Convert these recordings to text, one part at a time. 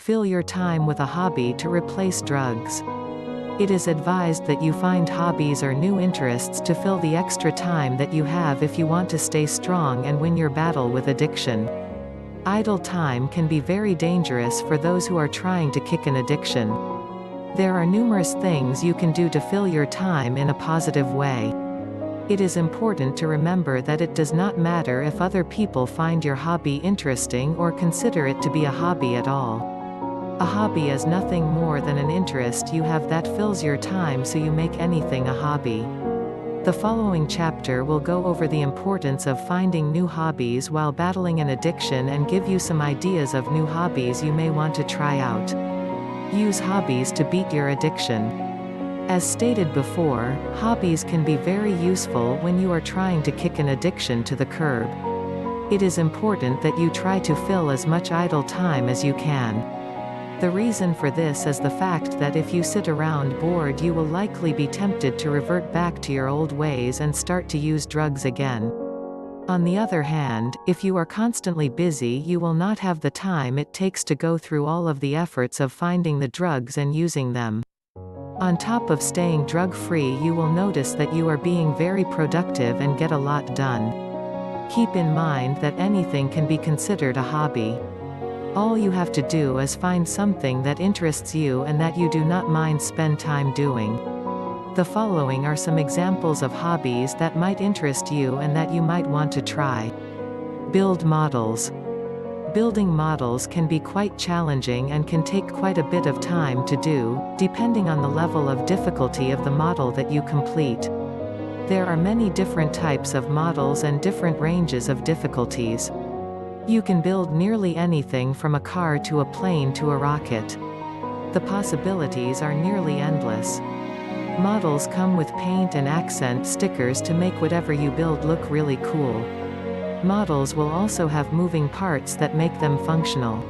Fill your time with a hobby to replace drugs. It is advised that you find hobbies or new interests to fill the extra time that you have if you want to stay strong and win your battle with addiction. Idle time can be very dangerous for those who are trying to kick an addiction. There are numerous things you can do to fill your time in a positive way. It is important to remember that it does not matter if other people find your hobby interesting or consider it to be a hobby at all. A hobby is nothing more than an interest you have that fills your time, so you make anything a hobby. The following chapter will go over the importance of finding new hobbies while battling an addiction and give you some ideas of new hobbies you may want to try out. Use hobbies to beat your addiction. As stated before, hobbies can be very useful when you are trying to kick an addiction to the curb. It is important that you try to fill as much idle time as you can. The reason for this is the fact that if you sit around bored, you will likely be tempted to revert back to your old ways and start to use drugs again. On the other hand, if you are constantly busy, you will not have the time it takes to go through all of the efforts of finding the drugs and using them. On top of staying drug-free, you will notice that you are being very productive and get a lot done. Keep in mind that anything can be considered a hobby. All you have to do is find something that interests you and that you do not mind spend time doing. The following are some examples of hobbies that might interest you and that you might want to try. Build models. Building models can be quite challenging and can take quite a bit of time to do, depending on the level of difficulty of the model that you complete. There are many different types of models and different ranges of difficulties. You can build nearly anything from a car to a plane to a rocket. The possibilities are nearly endless. Models come with paint and accent stickers to make whatever you build look really cool. Models will also have moving parts that make them functional.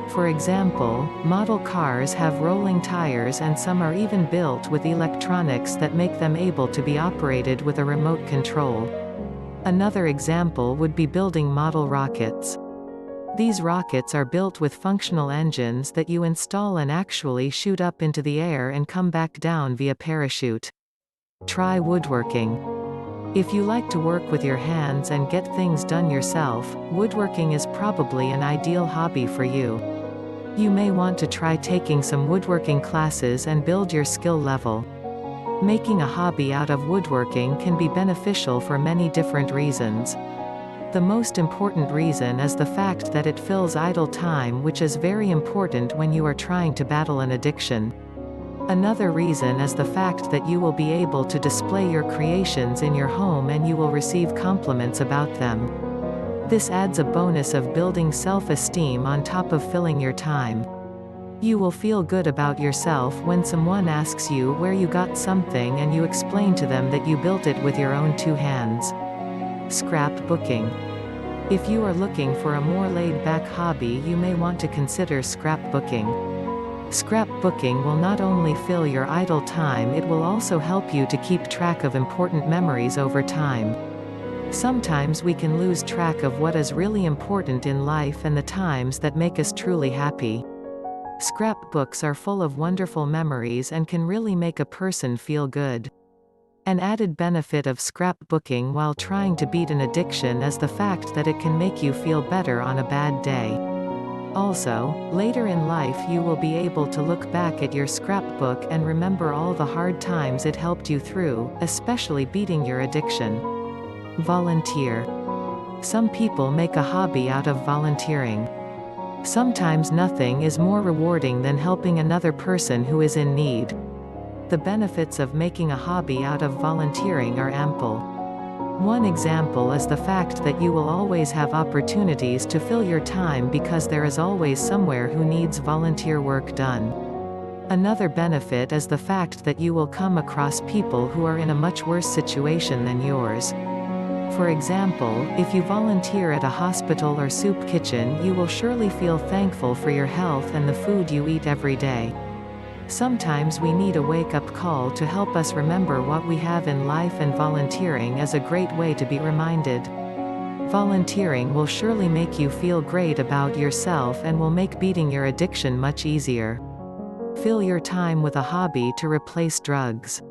For example, model cars have rolling tires, and some are even built with electronics that make them able to be operated with a remote control. Another example would be building model rockets. These rockets are built with functional engines that you install and actually shoot up into the air and come back down via parachute. Try woodworking. If you like to work with your hands and get things done yourself, woodworking is probably an ideal hobby for you. You may want to try taking some woodworking classes and build your skill level. Making a hobby out of woodworking can be beneficial for many different reasons. The most important reason is the fact that it fills idle time, which is very important when you are trying to battle an addiction. Another reason is the fact that you will be able to display your creations in your home and you will receive compliments about them. This adds a bonus of building self-esteem on top of filling your time. You will feel good about yourself when someone asks you where you got something and you explain to them that you built it with your own two hands. Scrapbooking. If you are looking for a more laid-back hobby, you may want to consider scrapbooking. Scrapbooking will not only fill your idle time, it will also help you to keep track of important memories over time. Sometimes we can lose track of what is really important in life and the times that make us truly happy. Scrapbooks are full of wonderful memories and can really make a person feel good. An added benefit of scrapbooking while trying to beat an addiction is the fact that it can make you feel better on a bad day. Also, later in life you will be able to look back at your scrapbook and remember all the hard times it helped you through, especially beating your addiction. Volunteer. Some people make a hobby out of volunteering. Sometimes nothing is more rewarding than helping another person who is in need. The benefits of making a hobby out of volunteering are ample. One example is the fact that you will always have opportunities to fill your time because there is always somewhere who needs volunteer work done. Another benefit is the fact that you will come across people who are in a much worse situation than yours. For example, if you volunteer at a hospital or soup kitchen, you will surely feel thankful for your health and the food you eat every day. Sometimes we need a wake-up call to help us remember what we have in life, and volunteering is a great way to be reminded. Volunteering will surely make you feel great about yourself and will make beating your addiction much easier. Fill your time with a hobby to replace drugs.